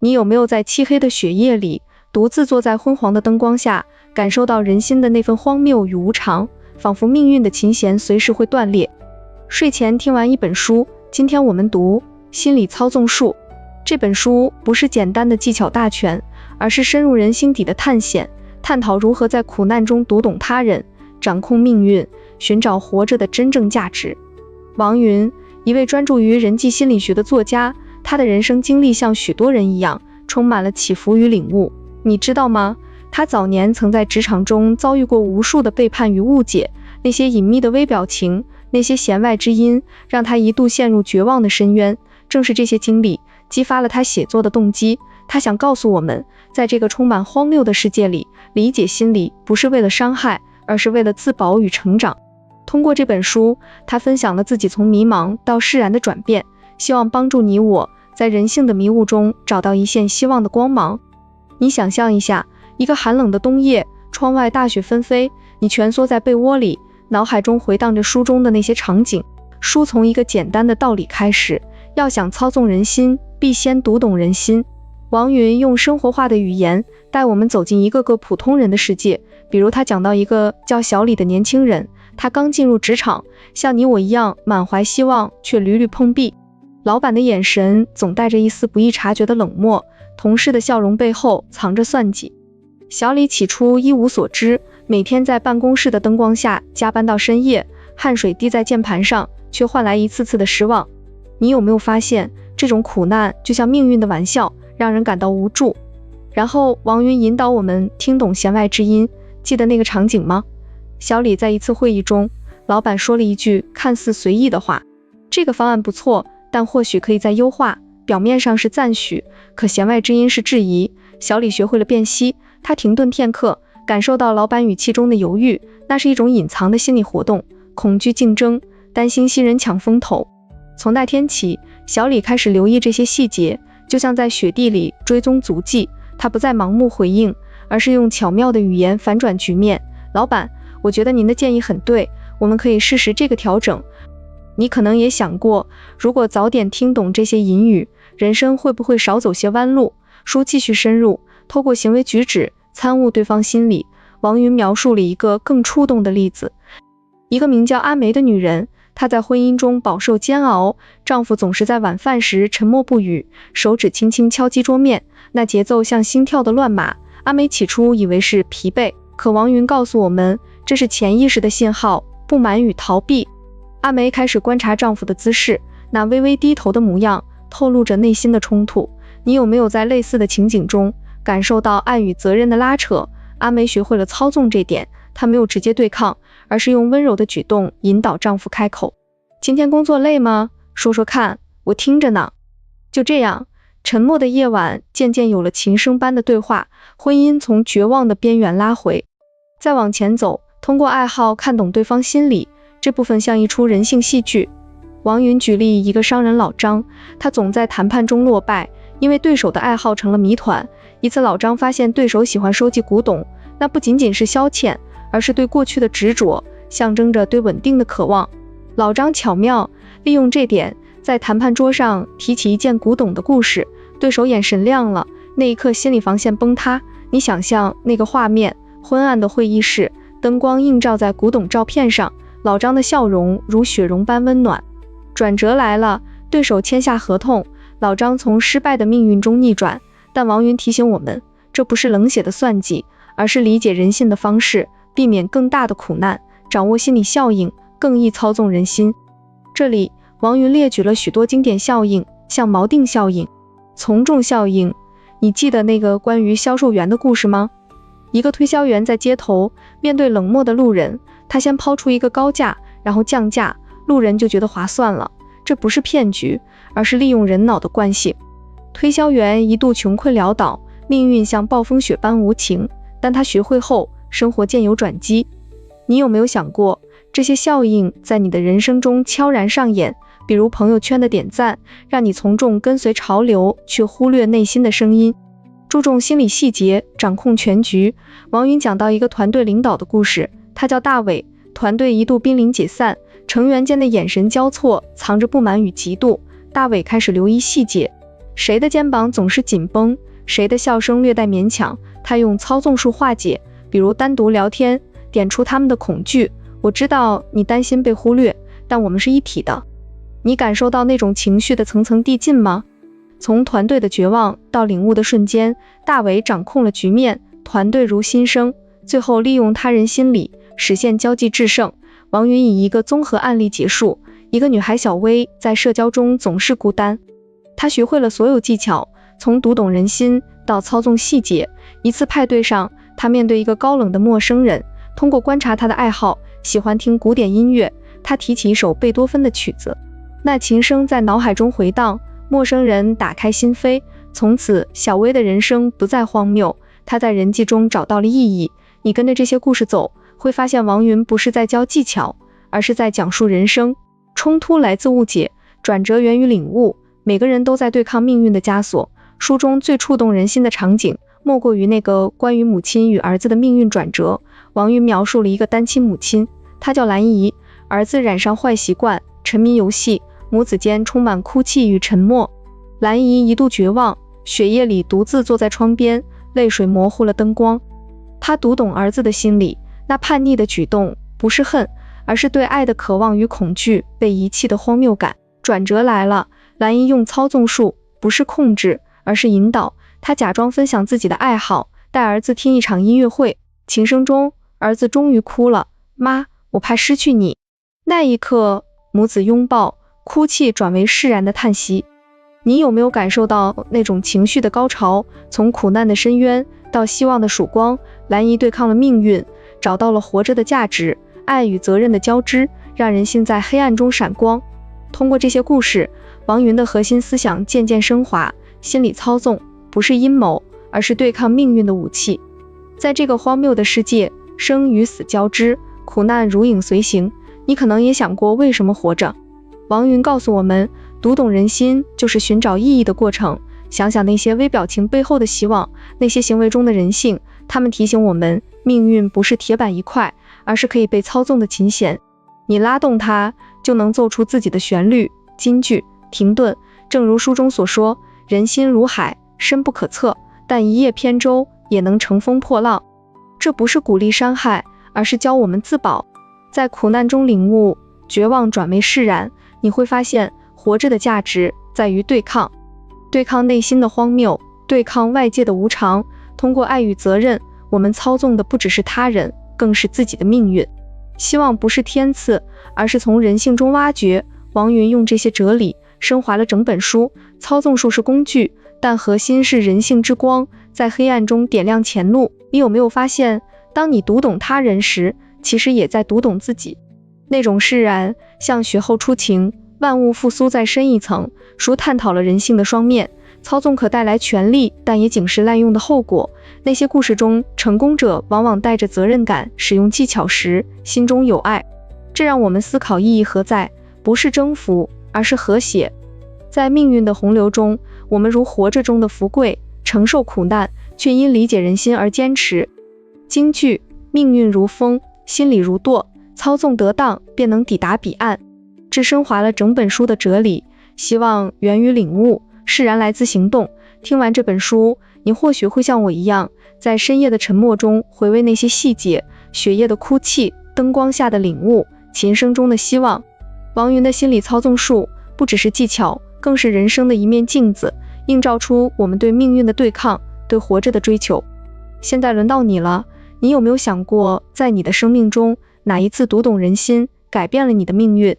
你有没有在漆黑的雪夜里，独自坐在昏黄的灯光下，感受到人心的那份荒谬与无常，仿佛命运的琴弦随时会断裂？睡前听完一本书，今天我们读《心理操纵术》。这本书不是简单的技巧大全，而是深入人心底的探险，探讨如何在苦难中读懂他人，掌控命运，寻找活着的真正价值。王云，一位专注于人际心理学的作家，他的人生经历像许多人一样，充满了起伏与领悟。你知道吗？他早年曾在职场中遭遇过无数的背叛与误解，那些隐秘的微表情，那些弦外之音，让他一度陷入绝望的深渊。正是这些经历，激发了他写作的动机。他想告诉我们，在这个充满荒谬的世界里，理解心理不是为了伤害，而是为了自保与成长。通过这本书，他分享了自己从迷茫到释然的转变，希望帮助你我在人性的迷雾中找到一线希望的光芒。你想象一下，一个寒冷的冬夜，窗外大雪纷飞，你蜷缩在被窝里，脑海中回荡着书中的那些场景。书从一个简单的道理开始，要想操纵人心，必先读懂人心。王云用生活化的语言带我们走进一个个普通人的世界，比如他讲到一个叫小李的年轻人，他刚进入职场，像你我一样满怀希望，却屡屡碰壁。老板的眼神总带着一丝不易察觉的冷漠，同事的笑容背后藏着算计。小李起初一无所知，每天在办公室的灯光下加班到深夜，汗水滴在键盘上，却换来一次次的失望。你有没有发现，这种苦难就像命运的玩笑，让人感到无助？然后王云引导我们听懂弦外之音，记得那个场景吗？小李在一次会议中，老板说了一句看似随意的话，这个方案不错，但或许可以再优化。表面上是赞许，可弦外之音是质疑。小李学会了辨析，他停顿片刻，感受到老板语气中的犹豫，那是一种隐藏的心理活动，恐惧竞争，担心新人抢风头。从那天起，小李开始留意这些细节，就像在雪地里追踪足迹，他不再盲目回应，而是用巧妙的语言反转局面。老板，我觉得您的建议很对，我们可以试试这个调整。你可能也想过，如果早点听懂这些隐语，人生会不会少走些弯路？书继续深入，透过行为举止参悟对方心理。王云描述了一个更触动的例子，一个名叫阿梅的女人，她在婚姻中饱受煎熬，丈夫总是在晚饭时沉默不语，手指轻轻敲击桌面，那节奏像心跳的乱码。阿梅起初以为是疲惫，可王云告诉我们，这是潜意识的信号，不满与逃避。阿梅开始观察丈夫的姿势，那微微低头的模样透露着内心的冲突。你有没有在类似的情景中感受到爱与责任的拉扯？阿梅学会了操纵这点，她没有直接对抗，而是用温柔的举动引导丈夫开口。今天工作累吗？说说看，我听着呢。就这样，沉默的夜晚渐渐有了琴声般的对话，婚姻从绝望的边缘拉回。再往前走，通过爱好看懂对方心理，这部分像一出人性戏剧。王云举例一个商人老张，他总在谈判中落败，因为对手的爱好成了谜团。一次老张发现对手喜欢收集古董，那不仅仅是消遣，而是对过去的执着，象征着对稳定的渴望。老张巧妙利用这点，在谈判桌上提起一件古董的故事，对手眼神亮了，那一刻心理防线崩塌。你想象那个画面，昏暗的会议室，灯光映照在古董照片上，老张的笑容如雪绒般温暖。转折来了，对手签下合同，老张从失败的命运中逆转。但王云提醒我们，这不是冷血的算计，而是理解人性的方式，避免更大的苦难，掌握心理效应，更易操纵人心。这里王云列举了许多经典效应，像锚定效应、从众效应。你记得那个关于销售员的故事吗？一个推销员在街头面对冷漠的路人，他先抛出一个高价，然后降价，路人就觉得划算了。这不是骗局，而是利用人脑的惯性。推销员一度穷困潦倒，命运像暴风雪般无情，但他学会后，生活渐有转机。你有没有想过，这些效应在你的人生中悄然上演？比如朋友圈的点赞，让你从众跟随潮流，却忽略内心的声音。注重心理细节，掌控全局。王云讲到一个团队领导的故事，他叫大伟，团队一度濒临解散，成员间的眼神交错，藏着不满与嫉妒。大伟开始留意细节，谁的肩膀总是紧绷，谁的笑声略带勉强，他用操纵术化解，比如单独聊天，点出他们的恐惧。我知道你担心被忽略，但我们是一体的。你感受到那种情绪的层层递进吗？从团队的绝望到领悟的瞬间，大伟掌控了局面，团队如新生，最后利用他人心理实现交际制胜。王云以一个综合案例结束，一个女孩小薇在社交中总是孤单，她学会了所有技巧，从读懂人心到操纵细节。一次派对上，她面对一个高冷的陌生人，通过观察他的爱好，喜欢听古典音乐，她提起一首贝多芬的曲子，那琴声在脑海中回荡，陌生人打开心扉，从此小薇的人生不再荒谬，她在人际中找到了意义。你跟着这些故事走，会发现王云不是在教技巧，而是在讲述人生。冲突来自误解，转折源于领悟，每个人都在对抗命运的枷锁。书中最触动人心的场景，莫过于那个关于母亲与儿子的命运转折。王云描述了一个单亲母亲，她叫兰姨，儿子染上坏习惯，沉迷游戏，母子间充满哭泣与沉默。兰姨一度绝望，雪夜里独自坐在窗边，泪水模糊了灯光。她读懂儿子的心理，那叛逆的举动不是恨，而是对爱的渴望与恐惧被遗弃的荒谬感。转折来了，兰姨用操纵术，不是控制，而是引导。她假装分享自己的爱好，带儿子听一场音乐会，琴声中，儿子终于哭了，妈，我怕失去你。那一刻，母子拥抱，哭泣转为释然的叹息。你有没有感受到那种情绪的高潮？从苦难的深渊到希望的曙光，兰姨对抗了命运，找到了活着的价值。爱与责任的交织，让人心在黑暗中闪光。通过这些故事，王云的核心思想渐渐升华，心理操纵不是阴谋，而是对抗命运的武器。在这个荒谬的世界，生与死交织，苦难如影随形。你可能也想过为什么活着？王云告诉我们，读懂人心就是寻找意义的过程。想想那些微表情背后的希望，那些行为中的人性，他们提醒我们，命运不是铁板一块，而是可以被操纵的琴弦。你拉动它，就能奏出自己的旋律。金句：停顿。正如书中所说，人心如海，深不可测，但一叶扁舟也能乘风破浪。这不是鼓励伤害，而是教我们自保。在苦难中领悟，绝望转为释然，你会发现，活着的价值在于对抗。对抗内心的荒谬，对抗外界的无常。通过爱与责任，我们操纵的不只是他人，更是自己的命运。希望不是天赐，而是从人性中挖掘。王云用这些哲理升华了整本书。操纵术是工具，但核心是人性之光，在黑暗中点亮前路。你有没有发现，当你读懂他人时，其实也在读懂自己？那种释然，像雪后初晴，万物复苏再深一层。书探讨了人性的双面，操纵可带来权力，但也警示滥用的后果。那些故事中，成功者往往带着责任感，使用技巧时心中有爱，这让我们思考意义何在，不是征服，而是和谐。在命运的洪流中，我们如活着中的福贵，承受苦难，却因理解人心而坚持。金句：命运如风，心理如舵，操纵得当，便能抵达彼岸。这升华了整本书的哲理，希望源于领悟，释然来自行动。听完这本书，你或许会像我一样，在深夜的沉默中回味那些细节，雪夜的哭泣，灯光下的领悟，琴声中的希望。王云的心理操纵术不只是技巧，更是人生的一面镜子，映照出我们对命运的对抗，对活着的追求。现在轮到你了，你有没有想过，在你的生命中，哪一次读懂人心，改变了你的命运？